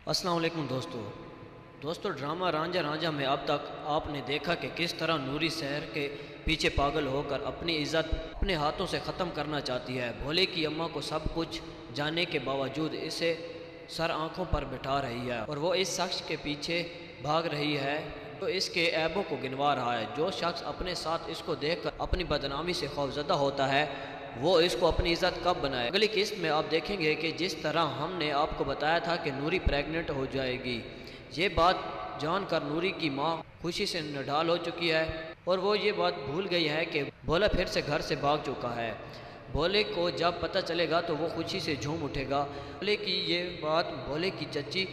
अस्सलाम वालेकुम दोस्तों ड्रामा रांझा रांझा में अब तक आपने देखा कि किस तरह नूरी शहर के पीछे पागल होकर अपनी इज़्ज़त अपने हाथों से ख़त्म करना चाहती है। भोले की अम्मा को सब कुछ जानने के बावजूद इसे सर आंखों पर बिठा रही है और वो इस शख्स के पीछे भाग रही है जो इसके ऐबों को गिनवा रहा है। जो शख्स अपने साथ इसको देखकर अपनी बदनामी से खौफजदा होता है वो इसको अपनी इज़्ज़त कब बनाए। अगली किस्त में आप देखेंगे कि जिस तरह हमने आपको बताया था कि नूरी प्रेग्नेंट हो जाएगी, ये बात जानकर नूरी की माँ खुशी से निढाल हो चुकी है और वो ये बात भूल गई है कि भोला फिर से घर से भाग चुका है। भोले को जब पता चलेगा तो वो खुशी से झूम उठेगा। भोले की ये बात भोले की चच्ची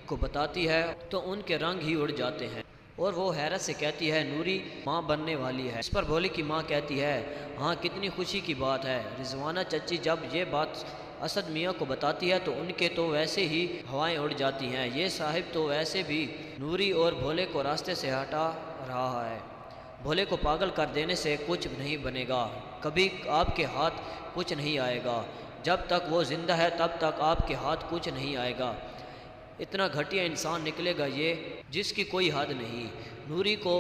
को बताती है तो उनके रंग ही उड़ जाते हैं और वो हैरत से कहती है नूरी माँ बनने वाली है। इस पर भोले की माँ कहती है हाँ, कितनी खुशी की बात है। रिजवाना चच्ची जब ये बात असद मियाँ को बताती है तो उनके तो वैसे ही हवाएं उड़ जाती हैं। ये साहिब तो वैसे भी नूरी और भोले को रास्ते से हटा रहा है। भोले को पागल कर देने से कुछ नहीं बनेगा, कभी आपके हाथ कुछ नहीं आएगा। जब तक वो ज़िंदा है तब तक आपके हाथ कुछ नहीं आएगा। इतना घटिया इंसान निकलेगा ये जिसकी कोई हद नहीं। नूरी को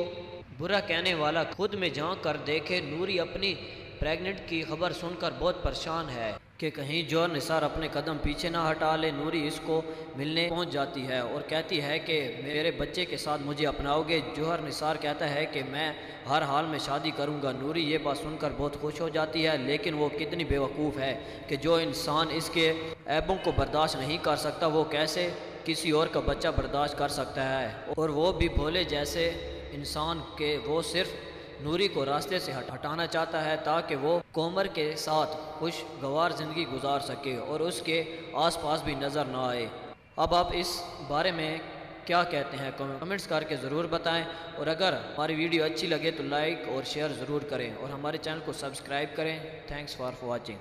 बुरा कहने वाला खुद में झांक कर देखे। नूरी अपनी प्रेग्नेंट की खबर सुनकर बहुत परेशान है कि कहीं जौहर निसार अपने कदम पीछे ना हटा ले। नूरी इसको मिलने पहुंच जाती है और कहती है कि मेरे बच्चे के साथ मुझे अपनाओगे। जौहर निसार कहता है कि मैं हर हाल में शादी करूंगा। नूरी ये बात सुनकर बहुत खुश हो जाती है, लेकिन वो कितनी बेवकूफ़ है कि जो इंसान इसके ऐबों को बर्दाश्त नहीं कर सकता वो कैसे किसी और का बच्चा बर्दाश्त कर सकता है। और वो भी भोले जैसे इंसान के वो सिर्फ नूरी को रास्ते से हटाना चाहता है ताकि वो कोमर के साथ खुशगवार ज़िंदगी गुजार सके और उसके आसपास भी नज़र ना आए। अब आप इस बारे में क्या कहते हैं कमेंट्स करके ज़रूर बताएं और अगर हमारी वीडियो अच्छी लगे तो लाइक और शेयर ज़रूर करें और हमारे चैनल को सब्सक्राइब करें। Thanks for watching.